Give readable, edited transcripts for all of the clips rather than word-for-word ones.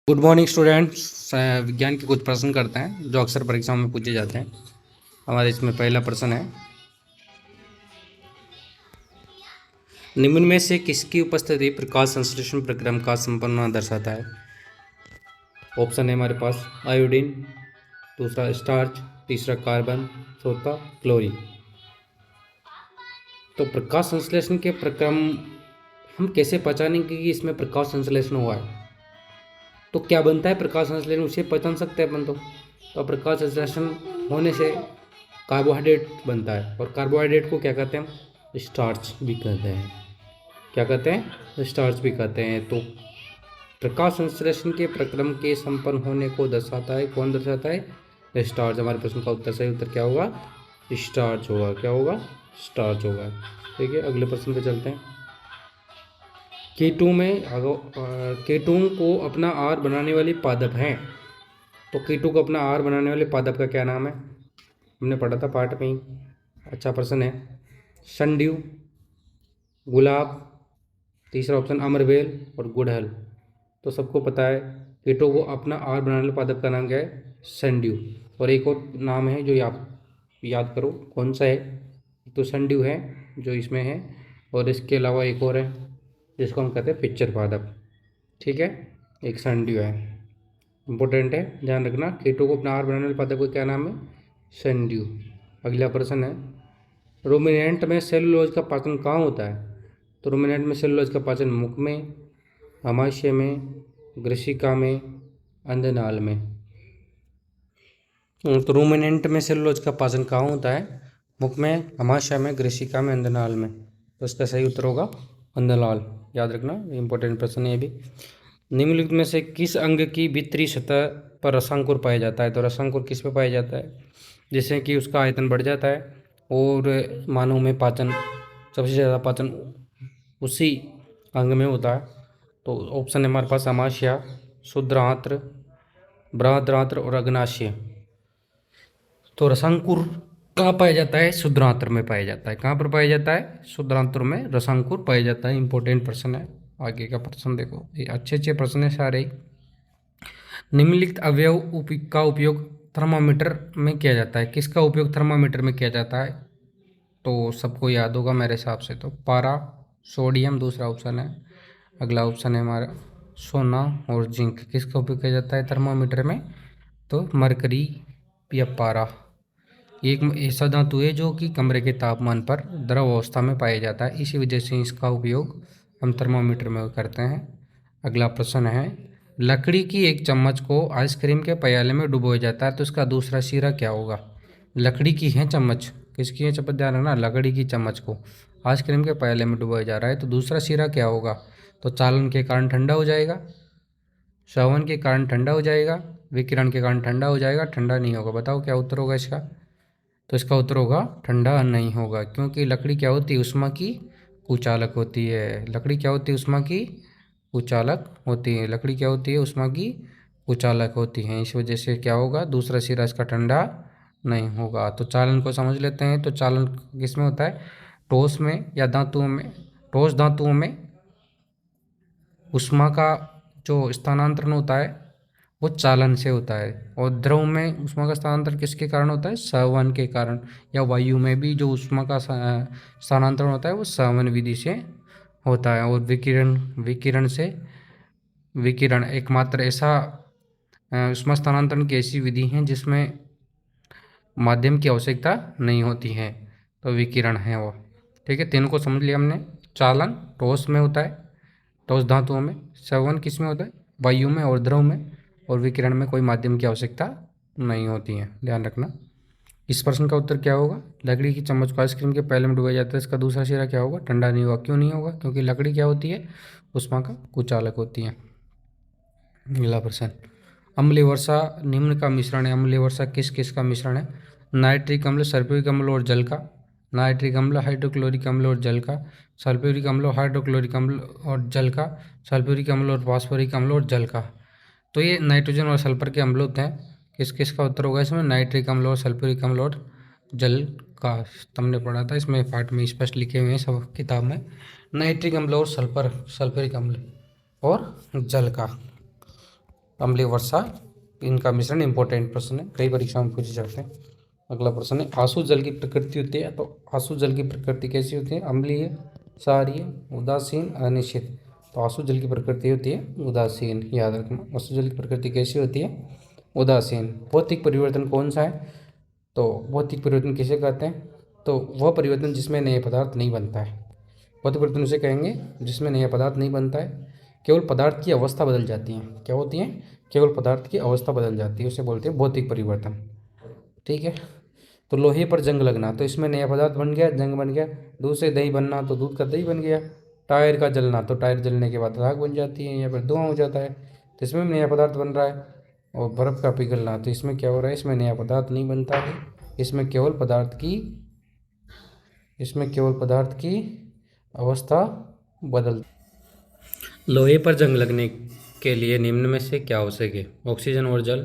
Good morning students. विज्ञान के कुछ प्रश्न करते हैं जो अक्सर परीक्षाओं में पूछे जाते हैं। हमारे इसमें पहला प्रश्न है, निम्न में से किसकी उपस्थिति प्रकाश संश्लेषण प्रक्रम का संपन्न होना दर्शाता है। ऑप्शन है हमारे पास आयोडीन, दूसरा स्टार्च, तीसरा कार्बन, चौथा क्लोरीन। तो प्रकाश संश्लेषण के प्रक्रम हम कैसे पहचानेंगे कि इसमें प्रकाश संश्लेषण हुआ है। तो क्या बनता है प्रकाश संश्लेषण, उसे पहचान सकते हैं अपन। तो प्रकाश संश्लेषण होने से कार्बोहाइड्रेट बनता है और कार्बोहाइड्रेट को क्या कहते हैं हम, स्टार्च भी कहते हैं। क्या कहते हैं, स्टार्च भी कहते हैं। तो प्रकाश संश्लेषण के प्रक्रम के संपन्न होने को दर्शाता है, कौन दर्शाता है, स्टार्च। हमारे प्रश्न का उत्तर, सही उत्तर क्या होगा, स्टार्च होगा। क्या होगा, स्टार्च होगा। ठीक है, अगले प्रश्न पे चलते हैं। कीटोन को अपना आहार बनाने वाली पादप हैं। तो कीटोन को अपना आहार बनाने वाले पादप का क्या नाम है, हमने पढ़ा था पाठ में ही। अच्छा प्रश्न है, संड्यू, गुलाब, तीसरा ऑप्शन अमरवेल और गुड़हल। तो सबको पता है कीटों को अपना आहार बनाने वाले पादप का नाम क्या है, संड्यू। और एक और नाम है जो आप याद करो, कौन सा है। तो संड्यू है जो इसमें है, और इसके अलावा एक और है जिसको हम कहते हैं पिक्चर पादप। ठीक है, एक संड्यू है, इंपॉर्टेंट है, ध्यान रखना। कीटों को अपना आहार बनाने वाले पादप का क्या नाम है, संड्यू। अगला प्रश्न है, रुमिनेंट में सेलुलोज का पाचन कहाँ होता है। तो रुमिनेंट में सेलुलोज का पाचन मुख में, अमाशय में, ग्रसिका में, अंधनाल में। तो रुमिनेंट में सेलुलोज का पाचन कहाँ होता है, मुख में, अमाशय में, ग्रसिका में, अंधनाल में। तो इसका सही उत्तर होगा अंधनाल, याद रखना, इंपॉर्टेंट प्रश्न है ये भी। निम्नलिखित में से किस अंग की भीतरी सतह पर रसांकुर पाया जाता है। तो रसांकुर किस पे पाया जाता है, जिससे कि उसका आयतन बढ़ जाता है और मानव में पाचन, सबसे ज़्यादा पाचन उसी अंग में होता है। तो ऑप्शन है हमारे पास अमाशय, शुद्रांत्र, बृहदांत्र और अग्नाशय। तो रसांकुर कहाँ पाया जाता है, शुद्रांत्र में पाया जाता है। कहाँ पर पाया जाता है, शुद्रांत्र में रसांकुर पाया जाता है। इंपॉर्टेंट प्रश्न है। आगे का प्रश्न देखो, ये अच्छे अच्छे प्रश्न है सारे। निम्नलिखित अवयव का उपयोग थर्मामीटर में किया जाता है। किसका उपयोग थर्मामीटर में किया जाता है, तो सबको याद होगा मेरे हिसाब से। तो पारा, सोडियम दूसरा ऑप्शन है। अगला ऑप्शन है हमारा सोना और जिंक। किसका उपयोग किया जाता है थर्मामीटर में, तो मरकरी या पारा। एक ऐसा धातु है जो कि कमरे के तापमान पर द्रव अवस्था में पाया जाता है, इसी वजह से इसका उपयोग हम थर्मामीटर में करते हैं। अगला प्रश्न है, लकड़ी की एक चम्मच को आइसक्रीम के प्याले में डुबोया जाता है, तो इसका दूसरा सिरा क्या होगा। लकड़ी की है चम्मच, किसकी है चम्मच, ध्यान रखना, लकड़ी की चम्मच को आइसक्रीम के प्याले में डुबोया जा रहा है, तो दूसरा सिरा क्या होगा। तो चालन के कारण ठंडा हो जाएगा, श्रवण के कारण ठंडा हो जाएगा, विकिरण के कारण ठंडा हो जाएगा, ठंडा नहीं होगा। बताओ क्या उत्तर होगा इसका। तो इसका उत्तर होगा ठंडा नहीं होगा, क्योंकि लकड़ी क्या होती है, उष्मा की कुचालक होती है। लकड़ी क्या होती है, उष्मा की कुचालक होती है। लकड़ी क्या होती है, उष्मा की कुचालक होती है। इस वजह से क्या होगा, दूसरा सिरा इसका ठंडा नहीं होगा। तो चालन को समझ लेते हैं। तो चालन किस में होता है, ठोस में या धातुओं में। ठोस धातुओं में उष्मा का जो स्थानांतरण होता है वो चालन से होता है, और द्रव में उष्मा का स्थानांतरण किसके कारण होता है, संवहन के कारण। या वायु में भी जो उष्मा का स्थानांतरण होता है वो संवहन विधि से होता है। और विकिरण एकमात्र ऐसा उष्मा स्थानांतरण की ऐसी विधि है जिसमें माध्यम की आवश्यकता नहीं होती है, तो विकिरण है वो। ठीक है, तीनों को समझ लिया हमने। चालन ठोस में होता है, ठोस धातुओं में। संवहन किस में होता है, वायु में और द्रव में। और विकिरण में कोई माध्यम की आवश्यकता नहीं होती है, ध्यान रखना। इस प्रश्न का उत्तर क्या होगा, लकड़ी की चम्मच को आइसक्रीम के पहले में डुबाया जाता है, इसका दूसरा सिरा क्या होगा, ठंडा नहीं होगा। क्यों नहीं होगा, क्योंकि लकड़ी क्या होती है, उष्मा का कुचालक होती है। अगला प्रश्न, अम्लीय वर्षा निम्न का मिश्रण है। अम्लीय वर्षा किस किस का मिश्रण है, नाइट्रिक अम्ल, सल्फ्यूरिक अम्ल और जल का। नाइट्रिक अम्ल, हाइड्रोक्लोरिक अम्ल और जल का। सल्फ्यूरिक अम्ल, हाइड्रोक्लोरिक अम्ल और जल का। सल्फ्यूरिक अम्ल और फास्फोरिक अम्ल और जल का। तो ये नाइट्रोजन और सल्फर के अम्ल होते हैं। किस किस का उत्तर होगा इसमें, नाइट्रिक अम्ल और सल्फ्यूरिक अम्ल और जल का। तुमने पढ़ा था, इसमें पाठ में स्पष्ट लिखे हुए हैं सब किताब में, नाइट्रिक अम्ल और सल्फ्यूरिक अम्ल और जल का। अम्लीय वर्षा, इनका मिश्रण इंपॉर्टेंट प्रश्न है, कई परीक्षाओं में पूछे जाते हैं। अगला प्रश्न है, आसू जल की प्रकृति होती है। तो आसू जल की प्रकृति कैसी होती है? अम्लीय, क्षारीय, उदासीन, अनिश्चित। तो आसू जल की प्रकृति होती है उदासीन, याद रखना। आसू जल की प्रकृति कैसी होती है? उदासीन। भौतिक परिवर्तन कौन सा है? तो भौतिक परिवर्तन किसे कहते हैं? तो वह परिवर्तन जिसमें नए पदार्थ नहीं बनता है। भौतिक परिवर्तन उसे कहेंगे जिसमें नया पदार्थ नहीं बनता है, केवल पदार्थ की अवस्था बदल जाती है। क्या होती है? केवल पदार्थ की अवस्था बदल जाती है, उसे बोलते हैं भौतिक परिवर्तन। ठीक है। तो लोहे पर जंग लगना, तो इसमें नया पदार्थ बन गया, जंग बन गया। दूध से दही बनना, तो दूध का दही बन गया। टायर का जलना, तो टायर जलने के बाद राख बन जाती है या फिर धुआं हो जाता है, तो इसमें भी नया पदार्थ बन रहा है। और बर्फ़ का पिघलना, तो इसमें क्या हो रहा है? इसमें नया पदार्थ नहीं बनता है, इसमें केवल पदार्थ की अवस्था बदल। लोहे पर जंग लगने के लिए निम्न में से क्या आवश्यक है? ऑक्सीजन और जल,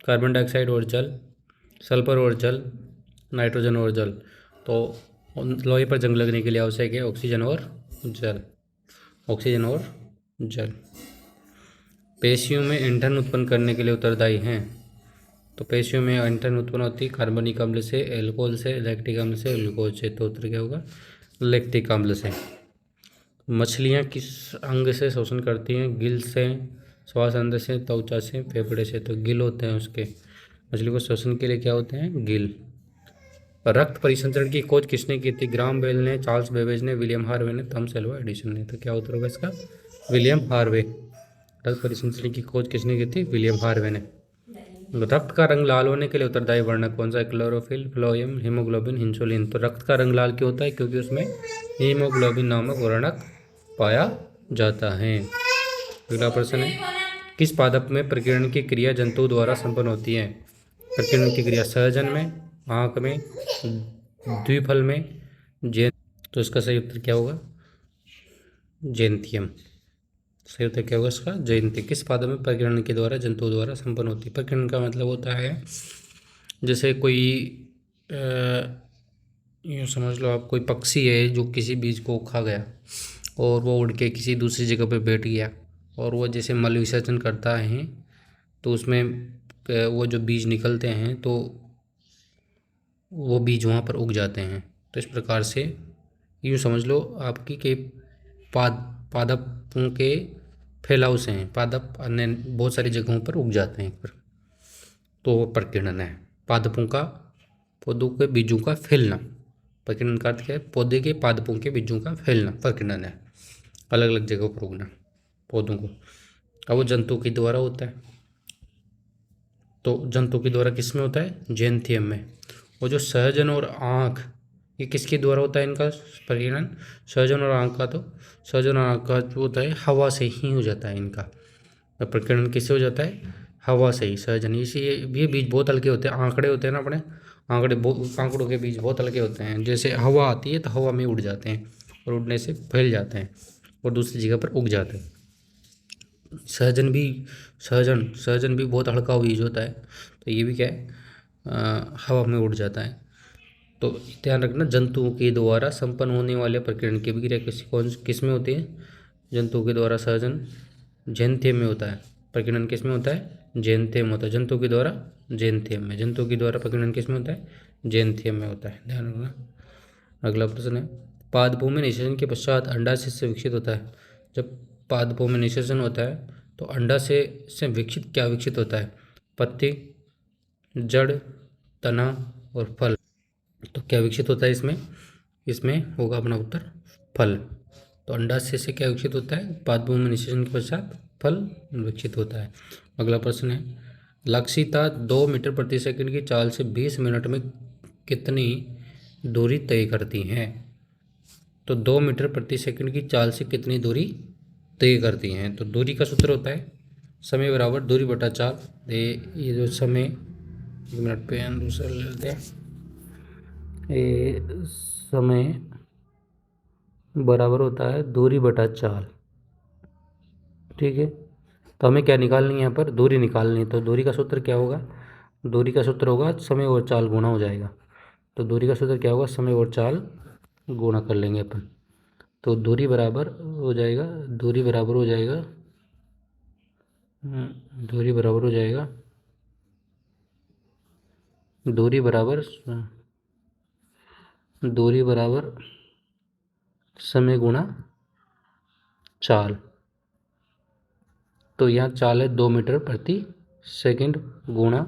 कार्बन डाइऑक्साइड और जल, सल्फर और जल, नाइट्रोजन और जल। तो लोहे पर जंग लगने के लिए आवश्यक है ऑक्सीजन और जल। ऑक्सीजन और जल। पेशियों में ईंधन उत्पन्न करने के लिए उत्तरदायी हैं। तो पेशियों में ईंधन उत्पन्न होती है कार्बनिक अम्ल से, एल्कोहल से, लैक्टिक अम्ल से, ग्लूकोज से। तो उत्तर क्या होगा? लैक्टिक अम्ल से। मछलियाँ किस अंग से शोषण करती हैं? गिल से, श्वास अंग से, त्वचा से, फेफड़े से। तो गिल होते हैं उसके। मछली को शोषण के लिए क्या होते हैं? गिल। रक्त परिसंचरण की खोज किसने की थी? ग्राहम बेल ने, चार्ल्स बेबेज ने, विलियम हार्वे ने, थॉमस अल्वा एडिसन ने। तो क्या उत्तर होगा इसका? William Harvey. रक्त परिसंचरण की खोज किसने की थी? विलियम हार्वे ने। रक्त का रंग लाल होने के लिए उत्तरदायी वर्णक कौन सा है? Chlorophyll, phloem, haemoglobin, insulin. तो रक्त का रंग लाल क्यों होता है? क्योंकि उसमें हीमोग्लोबिन नामक वर्णक पाया जाता है। अगला प्रश्न है, किस पादप में प्रकीर्णन की क्रिया जंतु द्वारा संपन्न होती है? प्रकीर्णन की क्रिया सहजन में, आँख में, द्विफल में, जैन। तो इसका सही उत्तर क्या होगा? जैंथियम। सही उत्तर क्या होगा इसका? जयंती। किस पादप में प्रकीर्णन के द्वारा जंतु द्वारा संपन्न होती है? प्रकीर्णन का मतलब होता है जैसे कोई यूँ समझ लो आप, कोई पक्षी है जो किसी बीज को खा गया और वो उड़ के किसी दूसरी जगह पे बैठ गया, और वो जैसे मल विसर्जन करता है तो उसमें वो जो बीज निकलते हैं तो वो बीज वहाँ पर उग जाते हैं। तो इस प्रकार से यूँ समझ लो आपकी कि पादपों के फैलाव से हैं, पादप अन्य बहुत सारी जगहों पर उग जाते हैं पर, तो वो प्रकीर्णन है। पादपों का, पौधों के बीजों का फैलना। प्रकीर्णन का अर्थ क्या है? पौधे के पादपों के बीजों का फैलना प्रकीर्णन है, अलग अलग जगहों पर उगना पौधों को। अब वो जंतु के द्वारा होता है। तो जंतु के द्वारा किस में होता है? जैंथियम में। वो जो सहजन और आँख, ये किसके द्वारा होता है इनका प्रकीर्णन? सहजन और आँख का, तो सहजन और आँख का जो होता है हवा से ही हो जाता है इनका। तो प्रकीर्णन किससे हो जाता है? हवा से ही। सहजन, इसी ये बीज बहुत हल्के होते हैं, आंकड़े होते हैं ना अपने, आंकड़ों के बीज बहुत हल्के होते हैं। जैसे हवा आती है तो हवा में उड़ जाते हैं और उड़ने से फैल जाते हैं और दूसरी जगह पर उग जाते हैं। सहजन भी बहुत हल्का बीज होता है, तो ये भी क्या है? हवा में उड़ जाता है। तो ध्यान रखना, जंतुओं के द्वारा संपन्न होने वाले प्रकीर्णन की क्रिया किस में होती है? जंतुओं के द्वारा सहजन जैंथियम में होता है। प्रकीर्णन किस में होता है? जैंथियम होता है। जंतु के द्वारा जैंथियम में, जंतु के द्वारा प्रकीर्णन किस में होता है? जैंथियम में होता है, ध्यान रखना। अगला प्रश्न है, पादपों में निषेचन के पश्चात अंडाशय से विकसित होता है। जब पादपों में निषेचन होता है तो अंडाशय से विकसित क्या विकसित होता है? पत्ती, जड़, तना और फल। तो क्या विकसित होता है इसमें? इसमें होगा अपना उत्तर फल। तो अंडाशय से क्या विकसित होता है? पादपों में निषेचन के पश्चात फल विकसित होता है। अगला प्रश्न है, लक्षिता 2 मीटर प्रति सेकंड की चाल से 20 मिनट में कितनी दूरी तय करती हैं? तो 2 मीटर प्रति सेकंड की चाल से कितनी दूरी तय करती हैं? तो दूरी का सूत्र होता है समय बराबर दूरी बटा चाल। ये जो समय, 1 मिनट पे दूसरा ले लेते हैं, ये समय बराबर होता है दूरी बटा चाल। ठीक है। तो हमें क्या निकालनी है? यहाँ पर दूरी निकालनी है। तो दूरी का सूत्र क्या होगा? दूरी का सूत्र होगा समय और चाल गुणा हो जाएगा। तो दूरी का सूत्र क्या होगा? समय और चाल गुणा कर लेंगे अपन। तो दूरी बराबर हो जाएगा दूरी बराबर हो जाएगा, दूरी बराबर समय गुणा चाल। तो यहाँ चाल है 2 मीटर प्रति सेकंड गुणा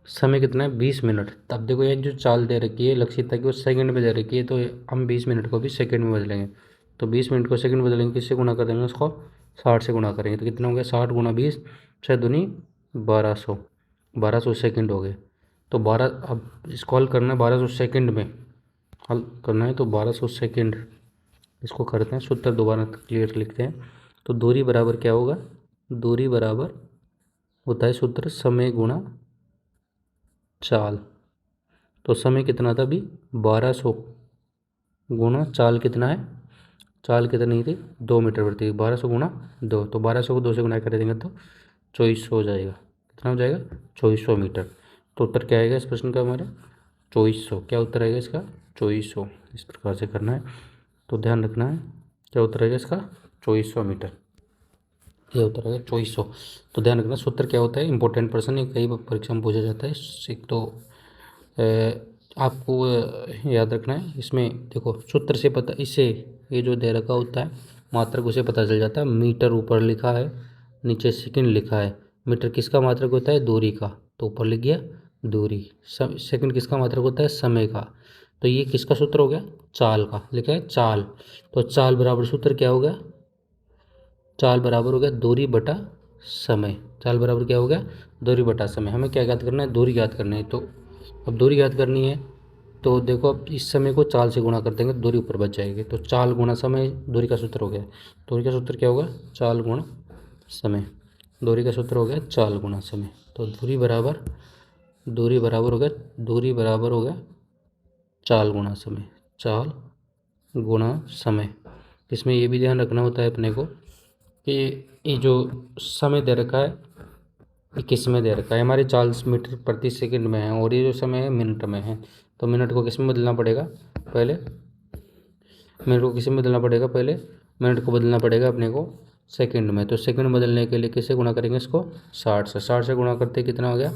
समय कितना है 20 मिनट। तब देखो ये जो चाल दे रखी है लक्षित है कि वो सेकंड में दे रखी है, तो हम 20 मिनट को भी सेकंड में बदलेंगे। तो 20 मिनट को सेकंड में बदलेंगे, किससे गुणा कर देंगे उसको 60 से गुणा करेंगे। तो कितना हो गया 60 गुणा 20, 6 दूनी 1200, 1200 सेकंड हो गए। तो 12 अब इसको हल करना है 1200 सेकंड में हल करना है, तो 1200 सेकंड इसको करते हैं सूत्र दोबारा क्लियर लिखते हैं। तो दूरी बराबर क्या होगा, दूरी बराबर होता है सूत्र समय गुणा चाल। तो समय कितना था अभी 1200 गुणा चाल कितना है, चाल कितनी थी 2 मीटर प्रति, 1200 गुणा 2, तो 1200 को 2 से गुणा कर देंगे तो 2400 हो जाएगा। कितना हो जाएगा 2400 मीटर। तो उत्तर क्या आएगा इस प्रश्न का हमारा 2400। क्या उत्तर आएगा इसका 2400। इस प्रकार से करना है, तो ध्यान रखना है क्या उत्तर आएगा इसका 2400 मीटर। ये उत्तर आएगा 2400। तो ध्यान रखना सूत्र क्या होता है, इंपॉर्टेंट प्रश्न, ये कई परीक्षा में पूछा जाता है। तो आपको याद रखना है। इसमें देखो सूत्र से पता, इससे ये जो दे रखा होता है मात्रक उसे पता चल जाता है। मीटर ऊपर लिखा है, नीचे सेकंड लिखा है। मीटर किसका मात्रक होता है दूरी का, तो ऊपर लिख गया दूरी। सेकंड किसका मात्रक होता है समय का। तो ये किसका सूत्र हो गया चाल का, लिखा है चाल। तो चाल बराबर सूत्र क्या हो गया, चाल बराबर हो गया दूरी बटा समय। चाल बराबर क्या हो गया दूरी बटा समय। हमें क्या ज्ञात करना है दूरी ज्ञात करनी है। तो अब दूरी ज्ञात करनी है, तो देखो अब इस समय को चाल से गुणा कर देंगे, दूरी ऊपर बच जाएगी। तो चाल गुणा समय दूरी का सूत्र हो गया। दूरी का सूत्र क्या होगा चाल गुणा समय। दूरी का सूत्र हो गया चाल गुणा समय। तो दूरी बराबर हो गया, दूरी बराबर हो गया चाल गुणा समय, चाल गुणा समय। इसमें ये भी ध्यान रखना होता है अपने को कि ये जो समय दे रखा है ये किस में दे रखा है, हमारे 40 मीटर प्रति सेकंड में है, और ये जो समय है मिनट में है। तो मिनट को किस में बदलना पड़ेगा पहले, मिनट को किस में बदलना पड़ेगा पहले, मिनट को बदलना पड़ेगा अपने को सेकंड में। तो सेकंड बदलने के लिए किससे गुणा करेंगे इसको 60 से। 60 से गुणा करते कितना हो गया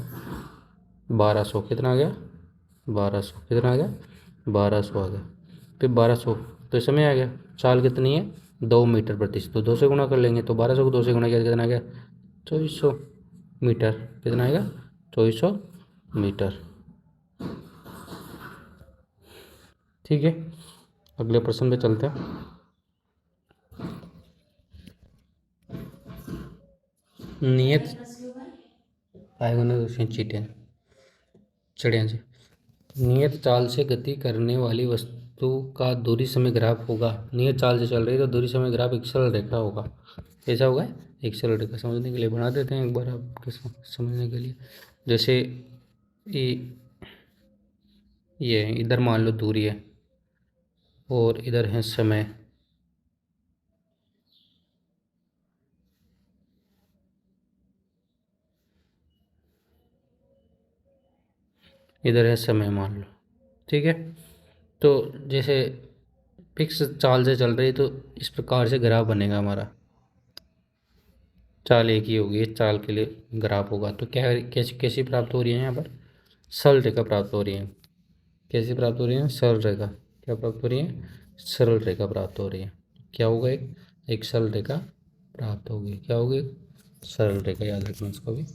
1200। कितना आ गया 1200। कितना आ गया 1200 आ गया। फिर 1200 तो इस समय आ गया। चाल कितनी है 2 मीटर प्रति, तो 2 से गुणा कर लेंगे। तो 1200 को 2 से गुणा किया कितना आ गया 2400 मीटर। कितना आएगा 2400 मीटर। ठीक है, अगले प्रश्न पे चलते हैं। नियत चीटें चिड़िया से नियत चाल से गति करने वाली वस्तु का दूरी समय ग्राफ होगा। नियत चाल से चल रही है तो दूरी समय ग्राफ एक सरल रेखा होगा। कैसा होगा एक सरल रेखा। समझने के लिए बना देते हैं एक बार आपके समझने के लिए। जैसे ये इधर मान लो दूरी है और इधर है समय। इधर है समय मान लो, ठीक है। तो जैसे फिक्स चाल से चल रही है तो इस प्रकार से ग्राफ बनेगा हमारा। चाल एक ही होगी, इस चाल के लिए ग्राफ होगा। तो क्या कैसी कैसी प्राप्त हो रही है यहाँ पर सरल रेखा प्राप्त हो रही है। कैसी प्राप्त हो रही है सरल रेखा। क्या प्राप्त हो रही है सरल रेखा प्राप्त हो रही है। क्या होगा एक सरल रेखा प्राप्त होगी। क्या होगी सरल रेखा, याद रखना इसको भी।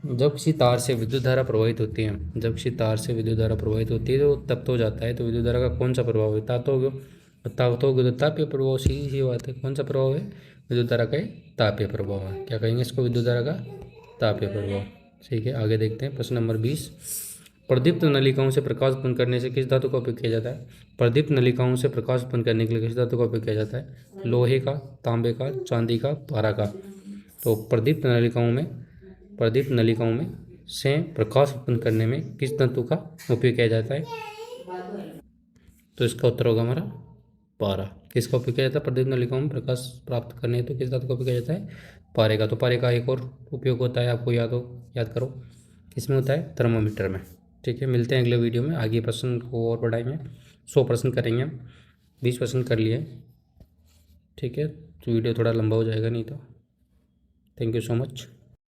जब किसी तार से विद्युत धारा प्रवाहित होती है, जब किसी तार से विद्युत धारा प्रवाहित होती है तो तब तो जाता है। तो विद्युत धारा का कौन सा प्रभाव है तो तापीय प्रभाव। सीधी सी बात है, कौन सा प्रभाव है विद्युत धारा का तापीय प्रभाव है। क्या कहेंगे इसको विद्युत धारा का तापीय प्रभाव। ठीक है, आगे देखते हैं प्रश्न नंबर 20। प्रदीप्त नलिकाओं से प्रकाश उत्पन्न करने से किस धातु का उपयोग किया जाता है। प्रदीप्त नलिकाओं से प्रकाश उत्पन्न करने के लिए किस धातु का उपयोग किया जाता है। लोहे का, तांबे का, चांदी का, पारा का। तो प्रदीप्त नलिकाओं में से प्रकाश उत्पन्न करने में किस धातु का उपयोग किया जाता है। तो इसका उत्तर होगा हमारा पारा। किसका उपयोग किया जाता है प्रदीप्त नलिकाओं में प्रकाश प्राप्त करने हेतु किस धातु का उपयोग किया जाता है पारे का। तो पारे का एक और उपयोग होता है, आपको याद करो किसमें होता है थर्मामीटर में। ठीक है, मिलते हैं अगले वीडियो में। आगे प्रश्न को और बढ़ाएंगे, 100 प्रश्न करेंगे हम, 20 प्रश्न कर लिए। ठीक है, तो वीडियो थोड़ा लंबा हो जाएगा नहीं तो। Thank you so much.